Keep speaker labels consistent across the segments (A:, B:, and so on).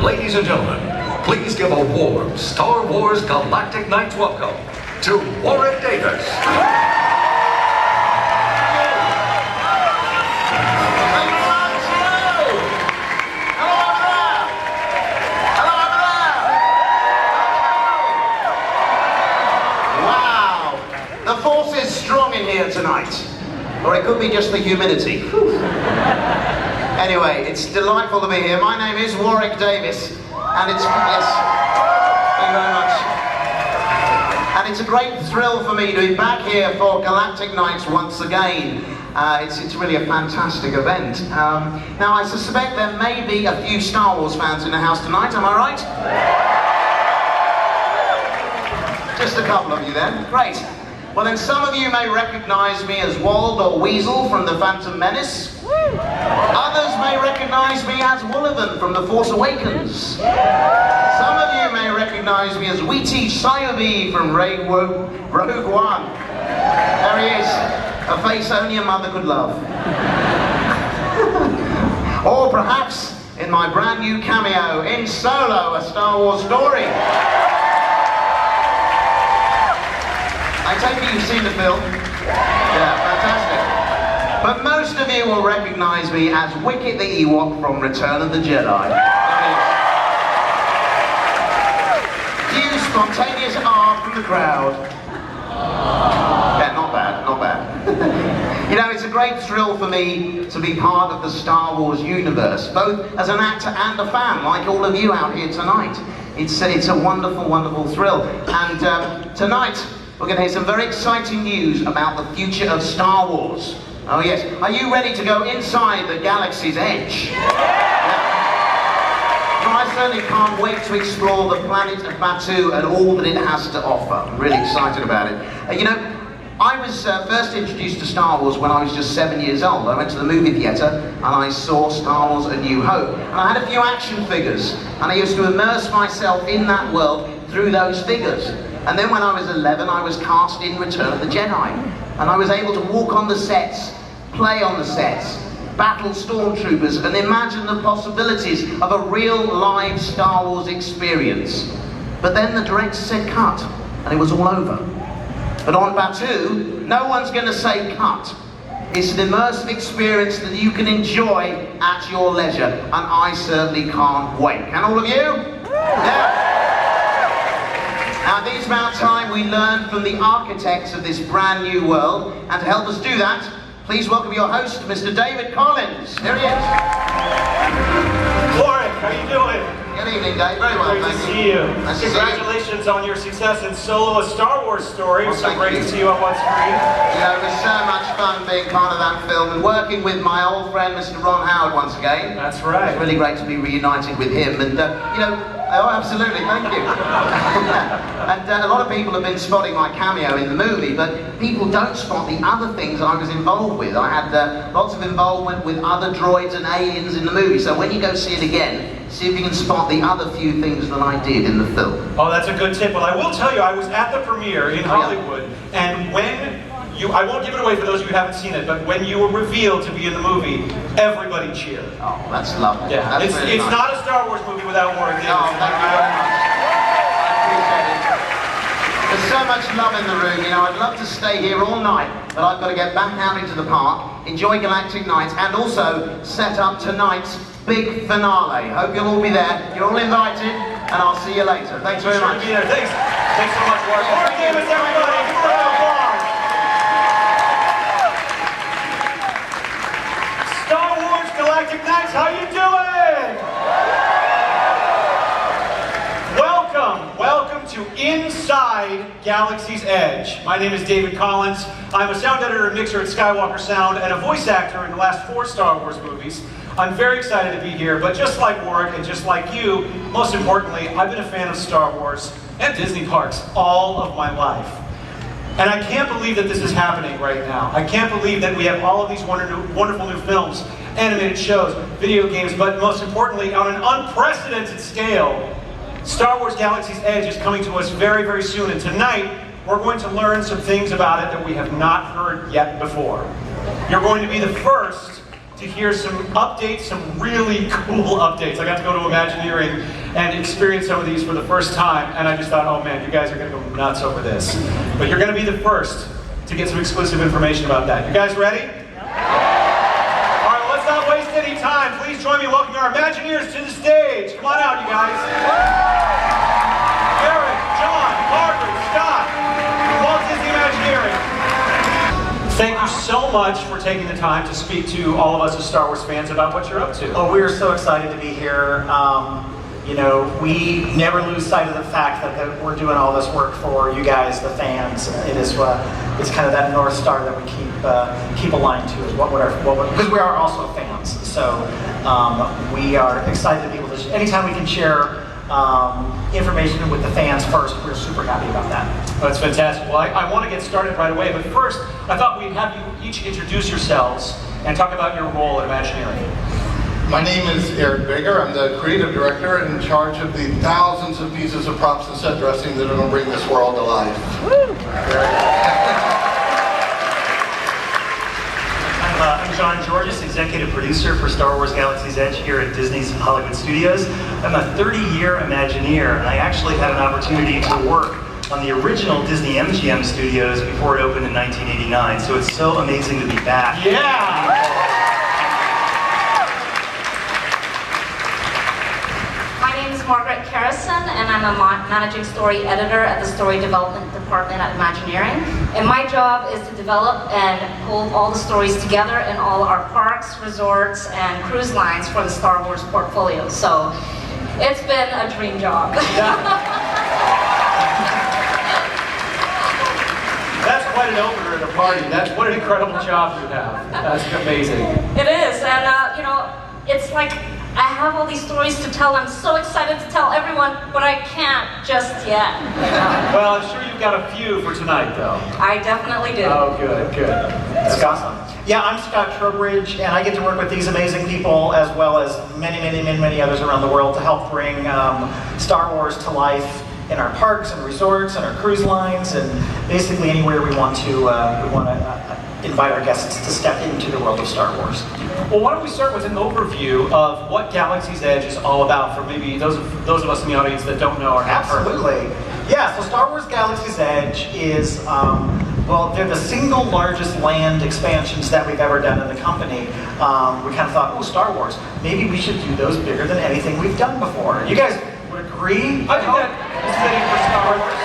A: Ladies and gentlemen, please give a warm Star Wars Galactic Nights welcome to Warwick Davis.
B: Tonight, or it could be just the humidity. Anyway, it's delightful to be here. My name is Warwick Davis, and it's yes, thank you very much. And it's a great thrill for me to be back here for Galactic Nights once again. It's really a fantastic event. Now, I suspect there may be a few Star Wars fans in the house tonight. Am I right? Just a couple of you then. Great. Well, then some of you may recognize me as Wald or Weasel from The Phantom Menace. Others may recognize me as Woolyvan from The Force Awakens. Some of you may recognize me as Wheaty Sayubi from Rogue One. There he is, a face only a mother could love. Or perhaps in my brand new cameo in Solo, a Star Wars story. I take it you've seen the film? Yeah, fantastic. But most of you will recognize me as Wicket the Ewok from Return of the Jedi. Few spontaneous ah from the crowd. Yeah, not bad, not bad. You know, it's a great thrill for me to be part of the Star Wars universe, both as an actor and a fan, like all of you out here tonight. It's a wonderful, wonderful thrill. And tonight, we're going to hear some very exciting news about the future of Star Wars. Oh yes, are you ready to go inside the galaxy's edge? Yeah. No, I certainly can't wait to explore the planet of Batuu and all that it has to offer. I'm really excited about it. You know, I was first introduced to Star Wars when I was just 7 years old. I went to the movie theatre and I saw Star Wars A New Hope. And I had a few action figures and I used to immerse myself in that world through those figures. And then when I was 11, I was cast in Return of the Jedi. And I was able to walk on the sets, play on the sets, battle stormtroopers, and imagine the possibilities of a real live Star Wars experience. But then the director said cut, and it was all over. But on Batuu, no one's going to say cut. It's an immersive experience that you can enjoy at your leisure, and I certainly can't wait. Can all of you? Yeah. Now, I think it's about time we learned from the architects of this brand new world, and to help us do that, please welcome your host, Mr. David Collins. Here he is.
C: Warwick, how you doing?
B: Good evening, Dave. Very well,
C: Great to see you. Congratulations on your success in Solo, a Star Wars story.
B: Well,
C: so great to see you up on screen.
B: You know, it was so much fun being part of that film and working with my old friend, Mr. Ron Howard, once again.
C: That's right.
B: It's really great to be reunited with him, and you know. Oh, absolutely, thank you. And a lot of people have been spotting my cameo in the movie, but people don't spot the other things I was involved with. I had lots of involvement with other droids and aliens in the movie, so when you go see it again, see if you can spot the other few things that I did in the film.
C: Oh, that's a good tip. Well, I will tell you, I was at the premiere in Hollywood, and when I won't give it away for those of you who haven't seen it, but when you were revealed to be in the movie, everybody cheered.
B: Oh, that's lovely.
C: Yeah,
B: that's
C: it's
B: nice.
C: not a Star Wars movie without Warwick Davis.
B: Oh, thank you very much. I appreciate it. There's so much love in the room, you know, I'd love to stay here all night, but I've got to get back out into the park, enjoy Galactic Nights, and also set up tonight's big finale. Hope you'll all be there. You're all invited, and I'll see you later. Thanks very much.
C: Thanks so much, Warwick. Warwick Davis, everybody. Star Wars Galactic Nights, how you doing? Welcome to Inside Galaxy's Edge. My name is David Collins. I'm a sound editor and mixer at Skywalker Sound and a voice actor in the last 4 Star Wars movies. I'm very excited to be here, but just like Warwick and just like you, most importantly, I've been a fan of Star Wars and Disney parks all of my life. And I can't believe that this is happening right now. I can't believe that we have all of these wonderful new films, animated shows, video games, but most importantly, on an unprecedented scale, Star Wars Galaxy's Edge is coming to us very, very soon. And tonight, we're going to learn some things about it that we have not heard yet before. You're going to be the first to hear some updates, some really cool updates. I got to go to Imagineering and experience some of these for the first time, and I just thought, oh man, you guys are going to go nuts over this. But you're going to be the first to get some exclusive information about that. You guys ready? All right, let's not waste any time. Please join me in welcoming our Imagineers to the stage. Come on out, you guys. Eric, John, Margaret, Scott, Walt Disney Imagineering. Thank you so much for taking the time to speak to all of us as Star Wars fans about what you're up to.
D: Oh, we are so excited to be here. You know, we never lose sight of the fact that we're doing all this work for you guys, the fans. It's kind of that North Star that we keep aligned to, is because we are also fans. So we are excited to be able to, anytime we can share information with the fans first, we're super happy about that.
C: Oh, that's fantastic. Well, I want to get started right away, but first, I thought we'd have you each introduce yourselves and talk about your role at Imagineering.
E: My name is Eric Baker. I'm the creative director and in charge of the thousands of pieces of props and set dressing that are going to bring this world to life.
F: I'm John Georges, executive producer for Star Wars Galaxy's Edge here at Disney's Hollywood Studios. I'm a 30-year Imagineer, and I actually had an opportunity to work on the original Disney MGM studios before it opened in 1989, so it's so amazing to be back.
C: Yeah!
G: My name is Margaret Carrison, and I'm a managing story editor at the Story Development Department at Imagineering. And my job is to develop and pull all the stories together in all our parks, resorts, and cruise lines for the Star Wars portfolio. So it's been a dream job.
C: That's quite an opener at a party. What an incredible job you have. That's amazing.
G: It is, and you know, it's like I have all these stories to tell. I'm so excited to tell everyone, but I can't just yet. You know?
C: Well, I'm sure you've got a few for tonight, though.
G: I definitely do.
C: Oh, good, good. That's awesome.
D: Yeah, I'm Scott Trowbridge, and I get to work with these amazing people as well as many others around the world to help bring Star Wars to life in our parks and resorts and our cruise lines and basically anywhere we want to invite our guests to step into the world of Star Wars.
C: Well, why don't we start with an overview of what Galaxy's Edge is all about for maybe those of us in the audience that don't know or have heard.
D: Absolutely. Yeah, so Star Wars Galaxy's Edge is, well, they're the single largest land expansions that we've ever done in the company. We kind of thought, oh, Star Wars, maybe we should do those bigger than anything we've done before. You guys would agree?
C: I think that is fitting for Star Wars.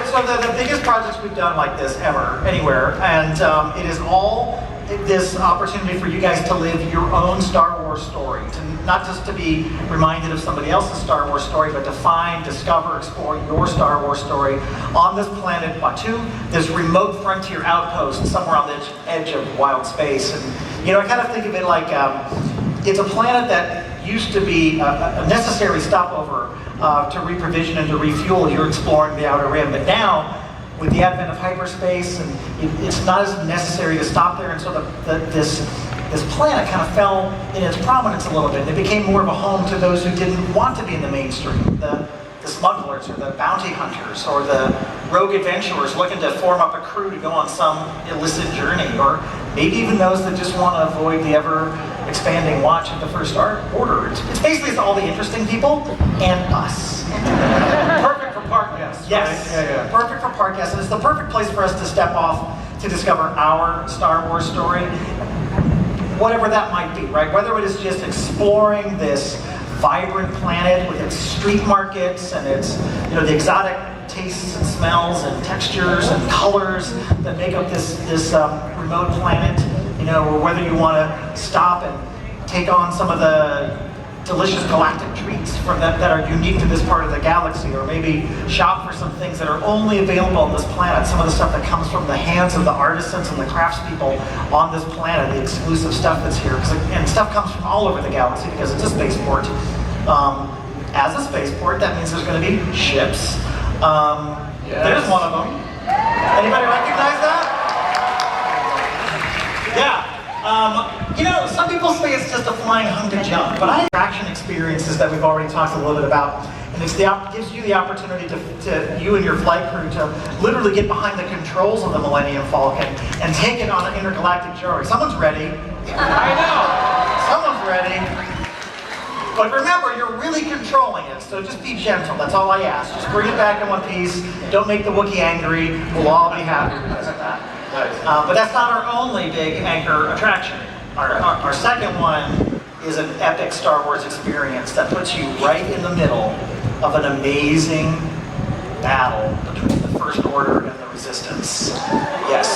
D: So the biggest projects we've done like this ever, anywhere, and it is all this opportunity for you guys to live your own Star Wars story, to not just to be reminded of somebody else's Star Wars story, but to find, discover, explore your Star Wars story on this planet Batuu, this remote frontier outpost somewhere on the edge of wild space. And you know, I kind of think of it like it's a planet that used to be a necessary stopover to reprovision and to refuel as you're exploring the Outer Rim. But now, with the advent of hyperspace, and it's not as necessary to stop there, and so this planet kind of fell in its prominence a little bit. It became more of a home to those who didn't want to be in the mainstream, the smugglers or the bounty hunters or the rogue adventurers looking to form up a crew to go on some illicit journey, or maybe even those that just want to avoid the ever-expanding watch of the First Order. It's basically all the interesting people and us.
C: Perfect for park guests.
D: Yes,
C: right? Yeah.
D: Perfect for park guests, and it's the perfect place for us to step off to discover our Star Wars story, whatever that might be, right? Whether it is just exploring this vibrant planet with its street markets and its, you know, the exotic tastes and smells and textures and colors that make up this remote planet, you know, or whether you want to stop and take on some of the delicious galactic treats that are unique to this part of the galaxy, or maybe shop for some things that are only available on this planet, some of the stuff that comes from the hands of the artisans and the craftspeople on this planet, the exclusive stuff that's here, and stuff comes from all over the galaxy because it's a spaceport. As a spaceport, that means there's going to be ships.
C: Yes.
D: There's one of them. Anybody recognize that? Yeah. You know, some people say it's just a flying hunk of junk, but I attraction attraction experiences that we've already talked a little bit about. And it gives you the opportunity to you and your flight crew to literally get behind the controls of the Millennium Falcon and take it on an intergalactic journey. Someone's ready.
C: I know.
D: Someone's ready. But remember, you're really controlling it, so just be gentle. That's all I ask. Just bring it back in one piece. Don't make the Wookiee angry. We'll all be happy because of that. But that's not our only big anchor attraction. Our second one is an epic Star Wars experience that puts you right in the middle of an amazing battle between the First Order and the Resistance. Yes,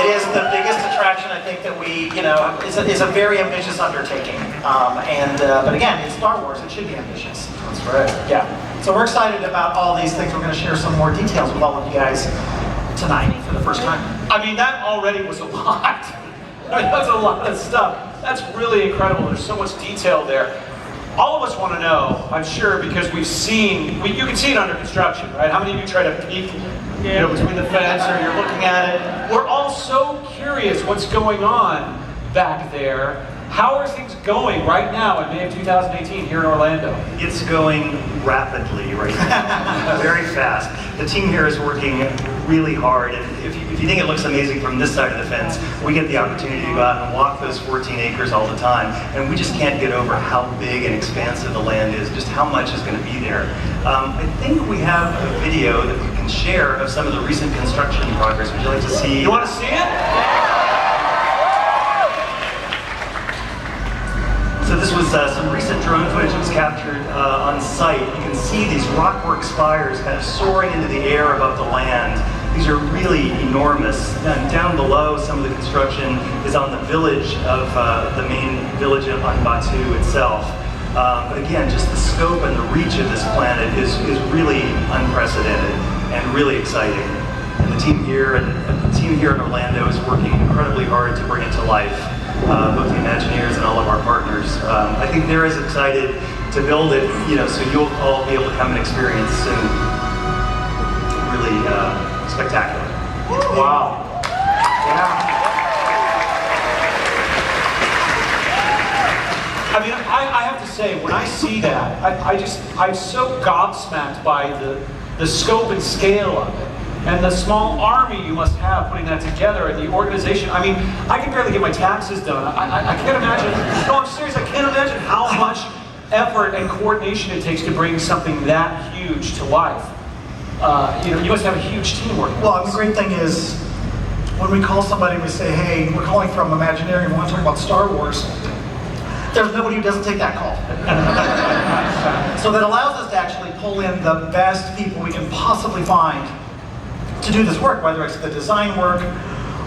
D: it is the biggest attraction I think that we, is a very ambitious undertaking. But again, it's Star Wars, it should be ambitious.
C: That's right.
D: Yeah, so we're excited about all these things. We're going to share some more details with all of you guys tonight for the first time.
C: I mean, that already was a lot. I mean, that's a lot of stuff. That's really incredible. There's so much detail there. All of us want to know, I'm sure, because we've seen, you can see it under construction, right? How many of you try to peek between the fence or you're looking at it? We're all so curious what's going on back there. How are things going right now in May of 2018 here in Orlando?
F: It's going rapidly right now, very fast. The team here is working really hard, and if you think it looks amazing from this side of the fence, we get the opportunity to go out and walk those 14 acres all the time, and we just can't get over how big and expansive the land is, just how much is going to be there. I think we have a video that we can share of some of the recent construction progress. Would you like to see?
C: You want to see it?
F: So this was some recent drone footage that was captured on site. You can see these rockwork spires kind of soaring into the air above the land. These are really enormous. And down below, some of the construction is on the village of the main village on Batuu itself. But again, just the scope and the reach of this planet is really unprecedented and really exciting. And the team here in Orlando is working incredibly hard to bring it to life. Both the Imagineers and all of our partners. I think they're as excited to build it, so you'll all be able to come and experience soon. Really spectacular.
C: Wow.
D: Yeah.
C: I mean, I have to say, when I see that, I'm so gobsmacked by the scope and scale of it. And the small army you must have putting that together, and the organization. I mean, I can barely get my taxes done. I can't imagine, no, I'm serious, I can't imagine how much effort and coordination it takes to bring something that huge to life. You must have a huge team working.
D: Well, the great thing is, when we call somebody and we say, hey, we're calling from Imagineering, we want to talk about Star Wars, there's nobody who doesn't take that call. So that allows us to actually pull in the best people we can possibly find to do this work, whether it's the design work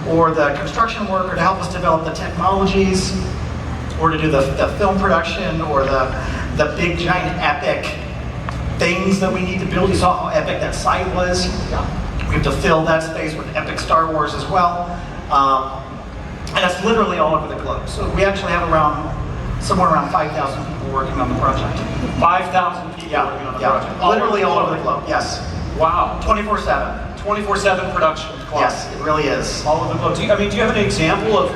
D: or the construction work, or to help us develop the technologies, or to do the film production, or the big giant epic things that we need to build. You saw how epic that site was. We have to fill that space with epic Star Wars as well. And that's literally all over the globe. So we actually have somewhere around 5,000 people working on the project.
C: 5,000 people working on the project.
D: Literally all over the globe, yes.
C: Wow.
D: 24/7.
C: 24/7 production.
D: Yes, it really is.
C: All over the globe. Do you have an example of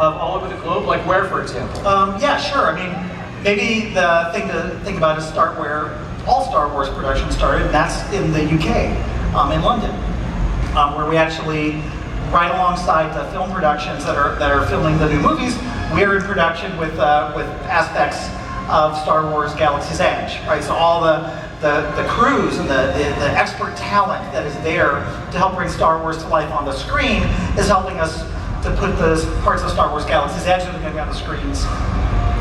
C: all over the globe? Like where, for example?
D: Yeah, sure. I mean, maybe the thing to think about is start where all Star Wars production started, and that's in the UK, in London, where we actually, right alongside the film productions that are filming the new movies, we're in production with aspects of Star Wars Galaxy's Edge, right? So all the crews and the expert talent that is there to help bring Star Wars to life on the screen is helping us to put those parts of Star Wars Galaxy's Edge that are going to be on the screens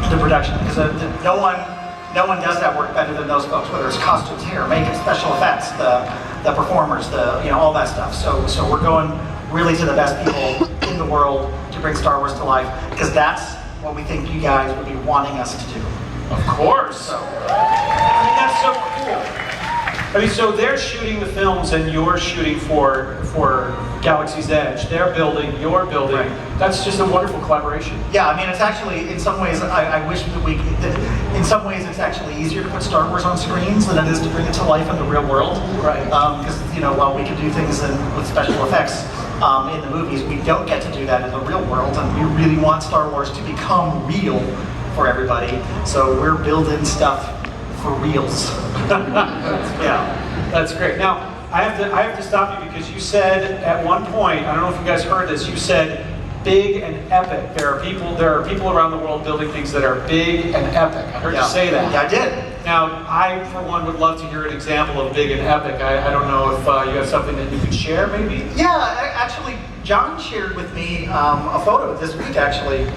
D: into production, because no one does that work better than those folks, whether it's costumes, hair, makeup, special effects, the performers, all that stuff. So we're going really to the best people in the world to bring Star Wars to life, because that's what we think you guys would be wanting us to do.
C: Of course. I mean, that's so cool. I mean, so they're shooting the films and you're shooting for Galaxy's Edge. They're building, you're building.
D: Right.
C: That's just a wonderful collaboration.
D: Yeah, I mean, it's actually, in some ways, I wish that in some ways it's actually easier to put Star Wars on screens than it is to bring it to life in the real world.
C: Right.
D: Because, while we can do things with special effects in the movies, we don't get to do that in the real world, and we really want Star Wars to become real for everybody. So we're building stuff for reals.
C: Yeah, that's great. Now, I have to stop you because you said at one point, I don't know if you guys heard this, you said big and epic. There are people around the world building things that are big and epic. I heard you say that.
D: Yeah, I did.
C: Now, I, for one, would love to hear an example of big and epic. I don't know if you have something that you could share, maybe?
D: Yeah, actually, John shared with me a photo this week, actually,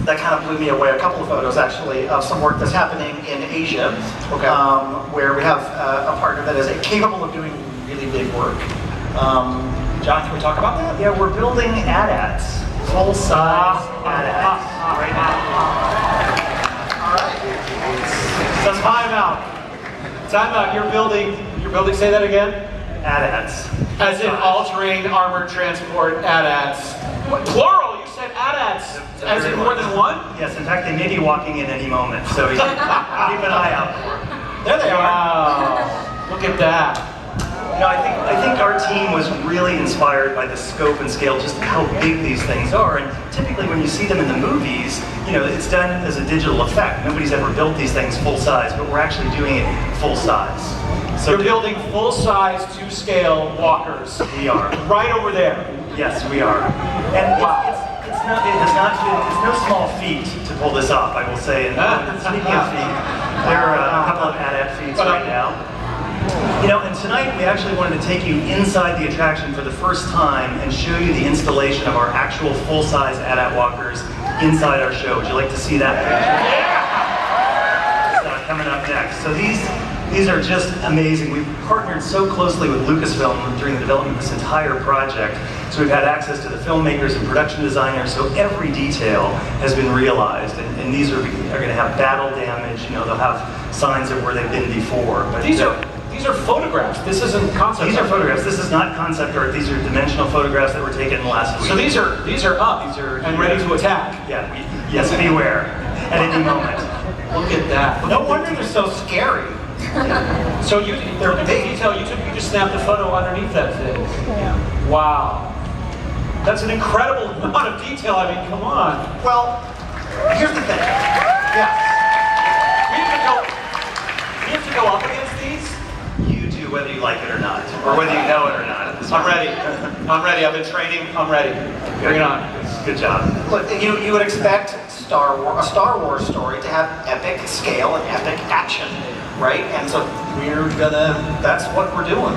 D: that kind of blew me away. A couple of photos, actually, of some work that's happening in Asia, where we have a partner that is capable of doing really big work. John, can we talk about that?
F: Yeah, we're building AT-ATs, full-size AT-ATs right now.
D: All right.
C: So time out. Time out. You're building, say that again?
F: AT-ATs.
C: As in all-terrain armored transport AT-ATs. What, plural, you said AT-ATs. As in more than one?
F: Yes, in fact, they may be walking in any moment, so you keep an eye out for them.
D: There they are.
C: Wow. Look at that.
F: You know, I think our team was really inspired by the scope and scale, just how big these things are. And typically when you see them in the movies, you know, it's done as a digital effect. Nobody's ever built these things full size, but we're actually doing it full size. So
C: you're building full-size, to-scale walkers.
F: We are.
C: Right over there.
F: Yes, we are. And it's no small feat to pull this off, I will say. And speaking of feet, there are a couple of AT-AT feats right now. You know, and tonight we actually wanted to take you inside the attraction for the first time and show you the installation of our actual full-size AT-AT walkers inside our show. Would you like to see that picture? It's coming up next. So these are just amazing. We've partnered so closely with Lucasfilm during the development of this entire project. So we've had access to the filmmakers and production designers, so every detail has been realized. And these are going to have battle damage, you know, they'll have signs of where they've been before. But
C: These are photographs. This isn't concept art.
F: These are photographs. This is not concept art. These are dimensional photographs that were taken last week.
C: So these are up and ready to attack.
F: Yeah. Yes, beware at any moment.
C: Look at that.
D: No wonder they're so scary.
C: So they're big detail. You just snapped a photo underneath that thing. Wow. That's an incredible amount of detail. I mean, come on.
D: Well, here's the thing. Yes.
C: We have to go up against these?
F: You do whether you like it or not, or whether you know it or not.
C: I'm ready. I'm ready. I've been training. I'm ready. Bring it on.
F: Good job.
D: Look, you would expect a Star Wars story to have epic scale and epic action, right? And so that's what we're doing.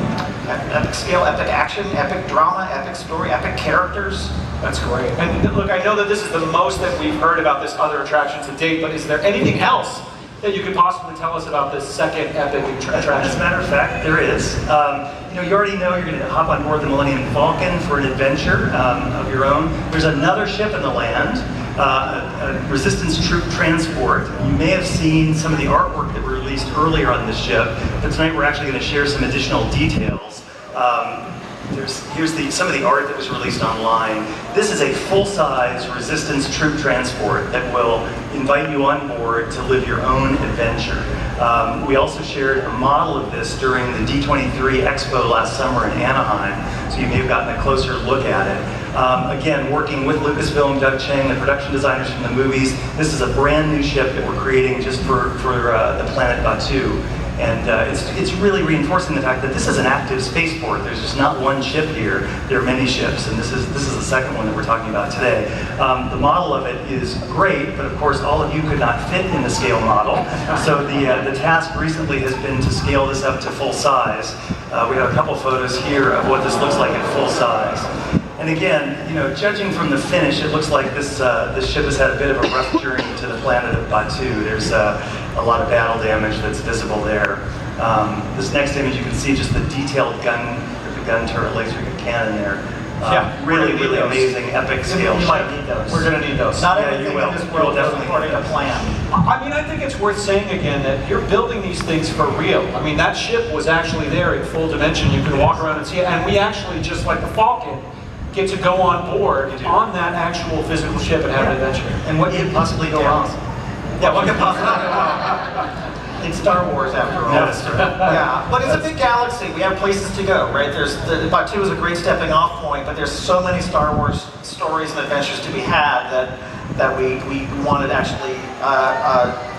D: Epic scale, epic action, epic drama, epic story, epic characters.
C: That's great. And look, I know that this is the most that we've heard about this other attraction to date, but is there anything else that you could possibly tell us about this second epic attraction?
F: As a matter of fact, there is. You know, you already know you're going to hop on board the Millennium Falcon for an adventure of your own. There's another ship in the land, a resistance troop transport. You may have seen some of the artwork that we released earlier on this ship, but tonight we're actually going to share some additional details. Here's some of the art that was released online. This is a full-size resistance troop transport that will invite you on board to live your own adventure. We also shared a model of this during the D23 Expo last summer in Anaheim, so you may have gotten a closer look at it. Again, working with Lucasfilm, Doug Chang, the production designers from the movies, this is a brand new ship that we're creating just for the planet Batuu. And it's really reinforcing the fact that this is an active spaceport. There's just not one ship here. There are many ships, and this is the second one that we're talking about today. The model of it is great, but of course all of you could not fit in the scale model. So the task recently has been to scale this up to full size. We have a couple photos here of what this looks like at full size. And again, you know, judging from the finish, it looks like this ship has had a bit of a rough journey to the planet of Batuu. There's a lot of battle damage that's visible there. This next image, you can see just the detailed gun turret laser cannon there. Really amazing, epic scale.
D: You might need those.
C: We're going to need those.
D: Not everything in this world goes according to plan.
C: I mean, I think it's worth saying again that you're building these things for real. I mean, that ship was actually there in full dimension. You can walk around and see it. And we actually, just like the Falcon, get to go on board on that actual physical ship and have an adventure.
D: And what could possibly go wrong? Yeah, what could possibly go wrong? It's Star Wars after all.
F: That's right.
D: Yeah, but it's a big galaxy. We have places to go, right? Batuu is a great stepping off point, but there's so many Star Wars stories and adventures to be had that we wanted to actually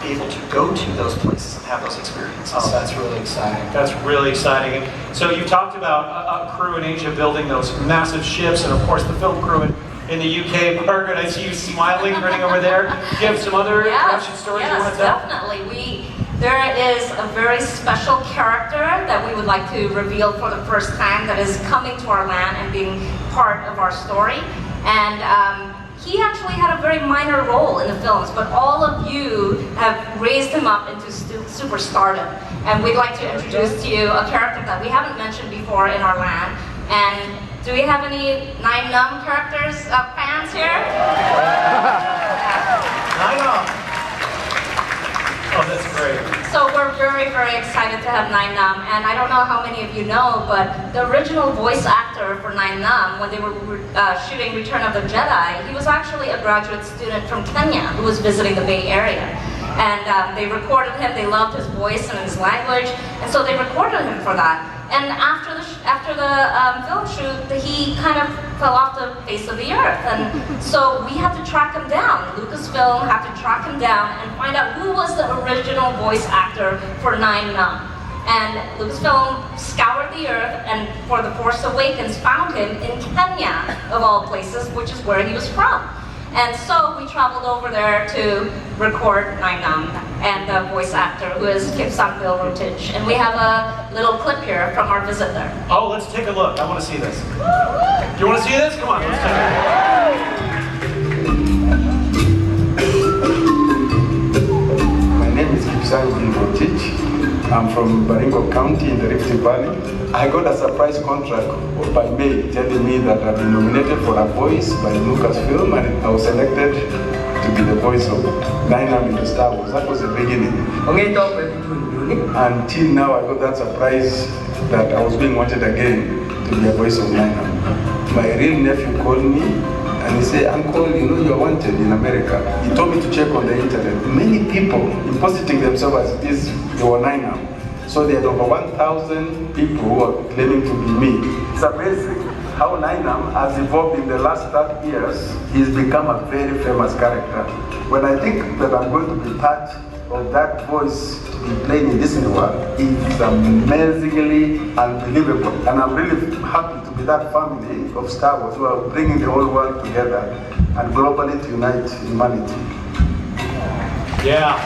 D: be able to go to those places and have those experiences.
C: Oh, that's really exciting. That's really exciting. And so you talked about a crew in Asia building those massive ships, and of course the film crew in the UK. Margaret, I see you smiling, grinning over there. Do you have some other action stories you want to tell?
G: Yes, definitely. There is a very special character that we would like to reveal for the first time that is coming to our land and being part of our story. And he actually had a very minor role in the films, but all of you have raised him up into superstardom. And we'd like to introduce to you a character that we haven't mentioned before in our land. And do we have any Nine Numb characters, fans here?
D: Nine Numb.
C: Oh, that's great.
G: So we're very, very excited to have Nine Numb, and I don't know how many of you know, but the original voice actor for Nine Numb, when they were shooting Return of the Jedi, he was actually a graduate student from Kenya who was visiting the Bay Area. And they recorded him, they loved his voice and his language, and so they recorded him for that. And after the film shoot, he kind of fell off the face of the earth. And so we had to track him down. Lucasfilm had to track him down and find out who was the original voice actor for Nine Numb. And Lucasfilm scoured the earth and for The Force Awakens found him in Kenya, of all places, which is where he was from. And so we traveled over there to record Nine Numb and the voice actor, who is Kipsang Bill Rotich. And we have a little clip here from our visit there.
C: Oh, let's take a look. I want to see this. Do you want to see this? Come on, let's take it.
H: My name is Kipsang Bill Rotich. I'm from Baringo County in the Rift Valley. I got a surprise contract by May telling me that I've been nominated for a voice by Lucasfilm, and I was selected to be the voice of Nine Numb in the Star Wars. That was the beginning. Until now, I got that surprise that I was being wanted again to be a voice of Nine Numb. My real nephew called me and he said, "Uncle, you know you're wanted in America." He told me to check on the internet. Many people impositing themselves as this, they were Nine Numb. So there are over 1,000 people who are claiming to be me. It's amazing how Nine Numb has evolved in the last 30 years. He's become a very famous character. When I think that I'm going to be part of that voice to be playing in Disney World, it's amazingly unbelievable. And I'm really happy to be that family of Star Wars who are bringing the whole world together and globally to unite humanity.
C: Yeah.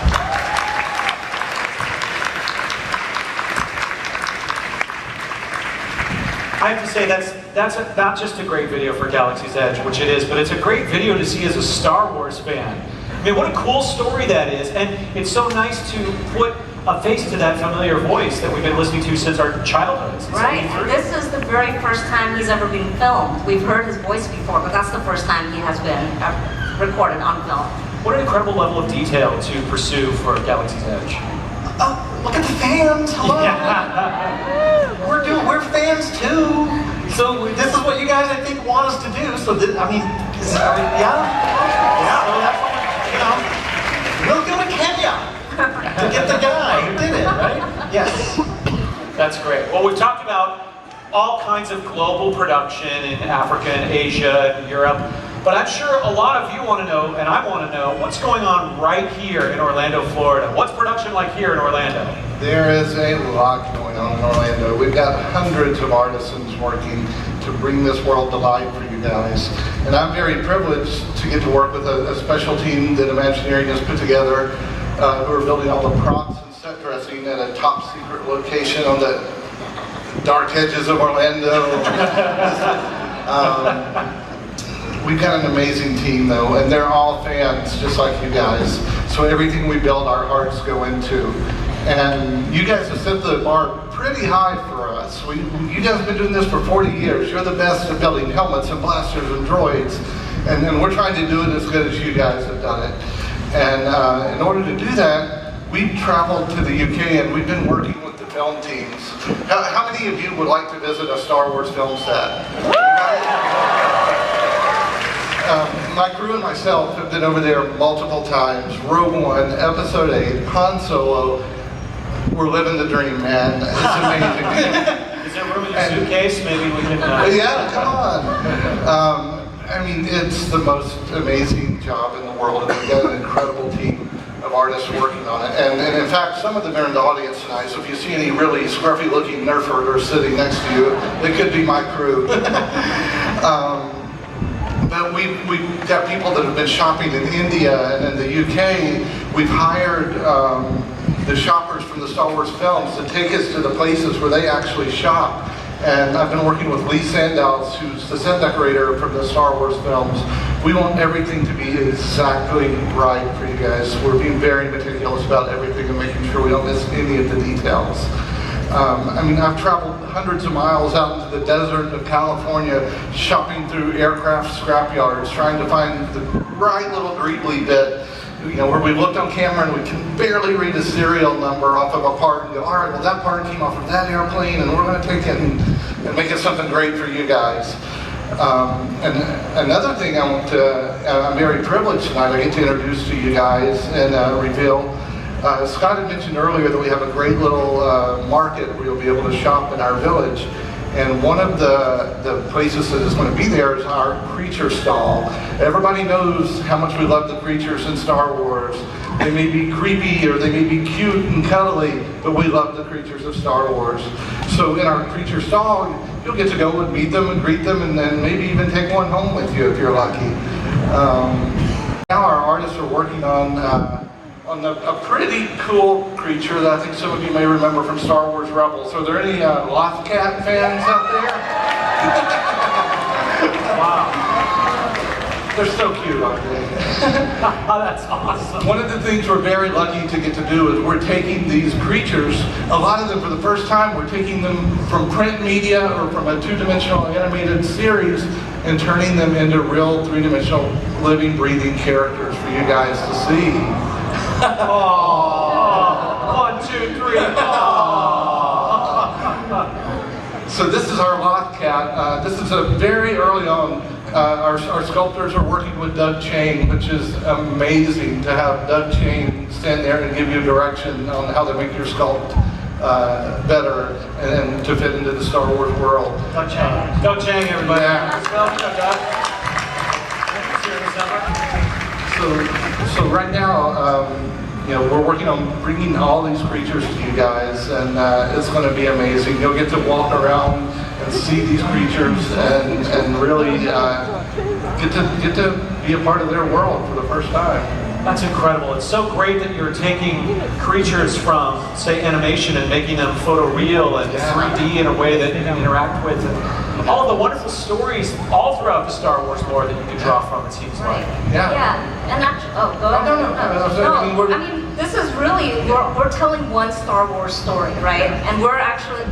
C: I have to say that's not just a great video for Galaxy's Edge, which it is, but it's a great video to see as a Star Wars fan. I mean, what a cool story that is, and it's so nice to put a face to that familiar voice that we've been listening to since our childhood. Since
G: Right, and this is the very first time he's ever been filmed. We've heard his voice before, but that's the first time he has been recorded on film.
C: What an incredible level of detail to pursue for Galaxy's Edge.
D: Look at the fans. Hello.
C: Yeah.
D: We're fans too. So this is what you guys, I think, want us to do. So I mean, yeah. Well, that's what, we'll go to Kenya to get the guy who did it, right? Yes.
C: That's great. Well, we've talked about all kinds of global production in Africa and Asia and Europe, but I'm sure a lot of you want to know, and I want to know, what's going on right here in Orlando, Florida? What's production like here in Orlando?
E: There is a lot going on in Orlando. We've got hundreds of artisans working to bring this world to life for you guys. And I'm very privileged to get to work with a special team that Imagineering has put together, who are building all the props and set dressing at a top secret location on the dark edges of Orlando. We've got an amazing team though, and they're all fans just like you guys. So everything we build, our hearts go into. And you guys have set the bar pretty high for us. You guys have been doing this for 40 years. You're the best at building helmets and blasters and droids. And we're trying to do it as good as you guys have done it. And in order to do that, we've traveled to the UK and we've been working with the film teams. How many of you would like to visit a Star Wars film set? My crew and myself have been over there multiple times. Rogue One, Episode 8, Han Solo. We're living the dream, man. It's amazing.
C: Is there room in your suitcase? Maybe we can...
E: Yeah, come on. I mean, it's the most amazing job in the world, and we've got an incredible team artists working on it. And in fact, some of them are in the audience tonight, so if you see any really scruffy looking Nerf herders sitting next to you, they could be my crew. But we've got people that have been shopping in India and in the UK. We've hired the shoppers from the Star Wars films to take us to the places where they actually shop. And I've been working with Lee Sandals, who's the set decorator from the Star Wars films. We want everything to be exactly right for you guys. We're being very meticulous about everything and making sure we don't miss any of the details. I mean, I've traveled hundreds of miles out into the desert of California, shopping through aircraft scrapyards, trying to find the right little greebly bit, you know, where we looked on camera and we can barely read a serial number off of a part and go, all right, well that part came off of that airplane and we're going to take it and make it something great for you guys. And another thing I want to, I'm very privileged tonight, I get to introduce to you guys and reveal. Scott had mentioned earlier that we have a great little market where you'll be able to shop in our village. And one of the places that is going to be there is our creature stall. Everybody knows how much we love the creatures in Star Wars. They may be creepy or they may be cute and cuddly, but we love the creatures of Star Wars. So in our creature stall, you'll get to go and meet them and greet them and then maybe even take one home with you if you're lucky. Now our artists are working on a pretty cool creature that I think some of you may remember from Star Wars Rebels. Are there any Lothcat fans out there?
C: Wow.
E: They're so cute, aren't they?
C: Oh, that's awesome.
E: One of the things we're very lucky to get to do is we're taking these creatures, a lot of them for the first time, we're taking them from print media or from a two-dimensional animated series and turning them into real three-dimensional living, breathing characters for you guys to see.
C: Oh, 1, 2, 3.
E: So this is our Lothcat. This is a very early on. Our sculptors are working with Doug Chang, which is amazing to have Doug Chang stand there and give you direction on how to make your sculpt better and to fit into the Star Wars world.
C: Doug Chang. Doug Chang, everybody.
E: Yeah.
C: Let's go, Doug.
E: So right now, you know, we're working on bringing all these creatures to you guys, and it's going to be amazing. You'll get to walk around and see these creatures and really get to be a part of their world for the first time.
C: That's incredible. It's so great that you're taking creatures from, say, animation and making them photoreal and 3D in a way that you can interact with. And all the wonderful stories all throughout the Star Wars lore that you can draw from, it seems like.
G: Yeah, and actually, go ahead.
E: No,
G: I mean, this is really, we're telling one Star Wars story, right? And we're actually,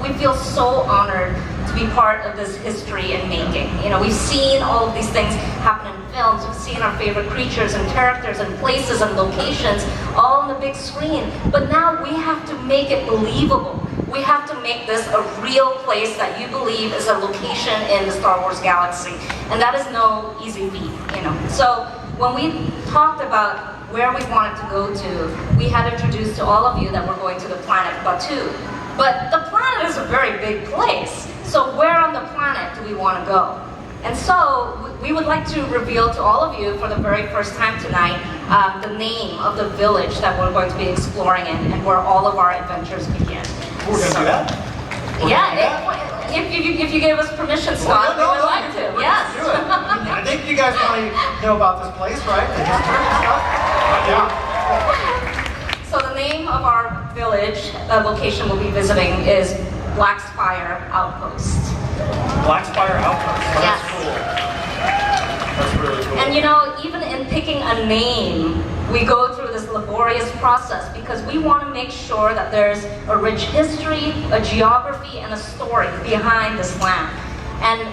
G: we feel so honored to be part of this history and making. You know, we've seen all of these things happen in films, we've seen our favorite creatures and characters and places and locations all on the big screen, but now we have to make it believable. We have to make this a real place that you believe is a location in the Star Wars galaxy, and that is no easy feat, you know. So when we talked about where we wanted to go to, we had introduced to all of you that we're going to the planet Batuu. But the planet is a very big place, so where on the planet do we want to go? And so we would like to reveal to all of you for the very first time tonight the name of the village that we're going to be exploring in and where all of our adventures begin.
C: We're going to do that?
G: If you gave us permission, Scott, we would like to. Yes.
D: Do it. I think you guys want to know about this place, right? The history and stuff?
C: Yeah.
G: So the name of our village, the location we'll be visiting, is Spire Outpost.
C: Spire Outpost. Oh,
G: Yes.
C: that's cool. That's really cool.
G: And you know, even in picking a name, we go through this laborious process because we want to make sure that there's a rich history, a geography, and a story behind this land. And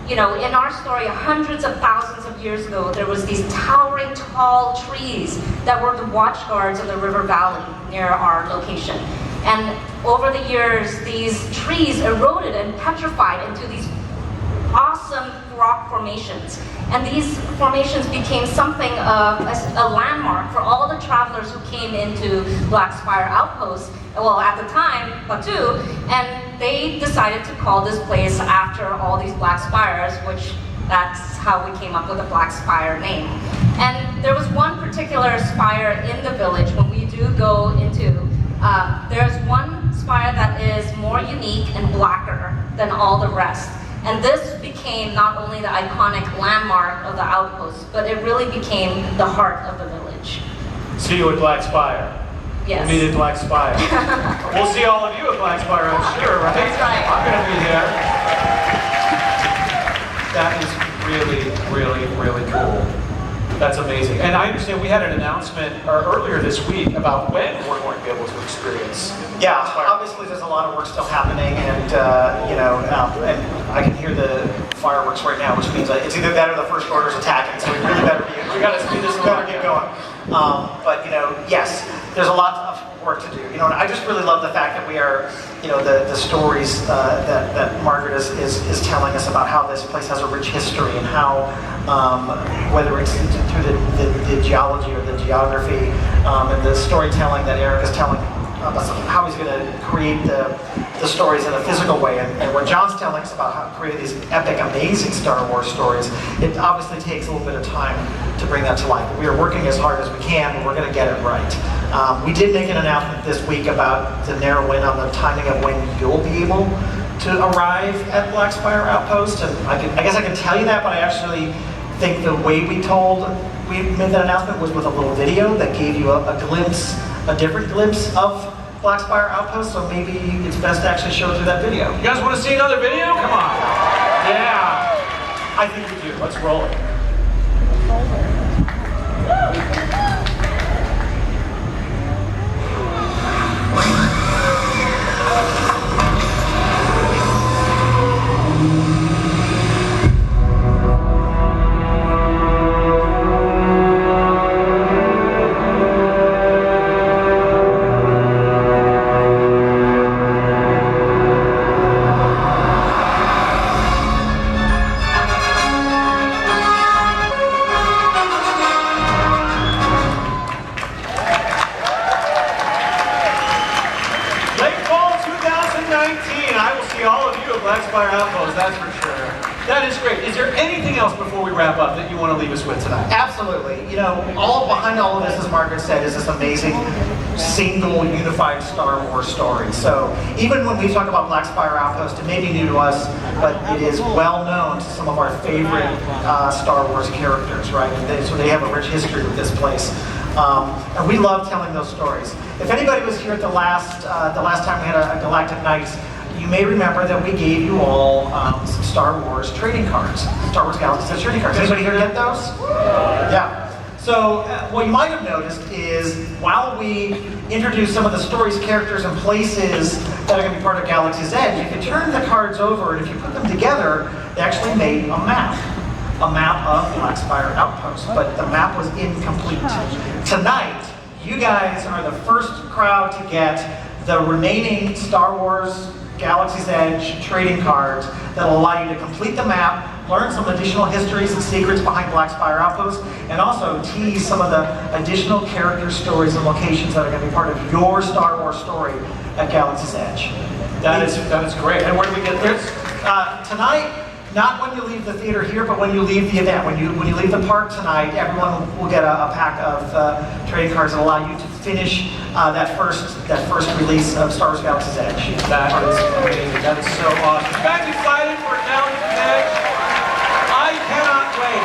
G: you know, in our story, hundreds of thousands of years ago, there was these towering, tall trees that were the watchguards of the river valley near our location. And over the years, these trees eroded and petrified into these awesome rock formations. And these formations became something of a landmark for all the travelers who came into Spire Outpost, well, at the time, Batuu, and they decided to call this place after all these Black Spires, which that's how we came up with the Spire name. And there was one particular spire in the village when we do go into, there's one spire that is more unique and blacker than all the rest. And this became not only the iconic landmark of the outpost, but it really became the heart of the village.
C: See you at Black Spire.
G: Yes.
C: We'll meet at Black Spire. We'll see all of you at Black Spire, I'm sure, right?
G: That's right.
C: I'm going to be there. That is really, really, really cool. That's amazing. And I understand we had an announcement earlier this week about when we're going to be able to experience.
D: Yeah, obviously there's a lot of work still happening, and and I can hear the fireworks right now, which means it's either that or the First Order's attacking. So we really better be. We got to speed this. We better get going. But yes, there's a lot of work to do. And I just really love the fact that we are, the stories that Margaret is telling us about how this place has a rich history and how, whether it's through the geology or the geography and the storytelling that Eric is telling us, how he's going to create the stories in a physical way, and what John's telling us about how to create these epic, amazing Star Wars stories. It obviously takes a little bit of time to bring that to life. We are working as hard as we can, but we're going to get it right. We did make an announcement this week about to narrow in on the timing of when you'll be able to arrive at Black Spire Outpost, and I guess I can tell you that, but I actually think the way we made that announcement was with a little video that gave you a different glimpse of Black Spire Outpost, so maybe it's best to actually show through that video.
C: You guys want to see another video? Come on. Yeah. I think we do. Let's roll it. Outpost, that's for sure. That is great. Is there anything else before we wrap up that you want to leave us with tonight?
D: Absolutely. Behind all of this, as Margaret said, is this amazing, single, unified Star Wars story. So even when we talk about Black Spire Outpost, it may be new to us, but it is well known to some of our favorite Star Wars characters, right? So they have a rich history with this place. And we love telling those stories. If anybody was here at the last time we had a Galactic Nights, you may remember that we gave you all some Star Wars trading cards, Star Wars Galactic Nights trading cards. Anybody here get those? Yeah. So what you might have noticed is while we introduce some of the stories, characters, and places that are going to be part of Galaxy's Edge, if you turn the cards over and if you put them together, they actually made a map of Black Spire Outpost, but the map was incomplete. Tonight, you guys are the first crowd to get the remaining Star Wars Galaxy's Edge trading cards that will allow you to complete the map, learn some additional histories and secrets behind Black Spire Outpost, and also tease some of the additional character stories and locations that are going to be part of your Star Wars story at Galaxy's Edge.
C: That is great. And where do we get this?
D: Tonight, not when you leave the theater here, but when you leave the event. When you leave the park tonight, everyone will get a pack of trading cards that allow you to finish that first release of Star Wars Galaxy's Edge.
C: That is amazing. That is so awesome. You guys excited for Galaxy's Edge? I cannot wait.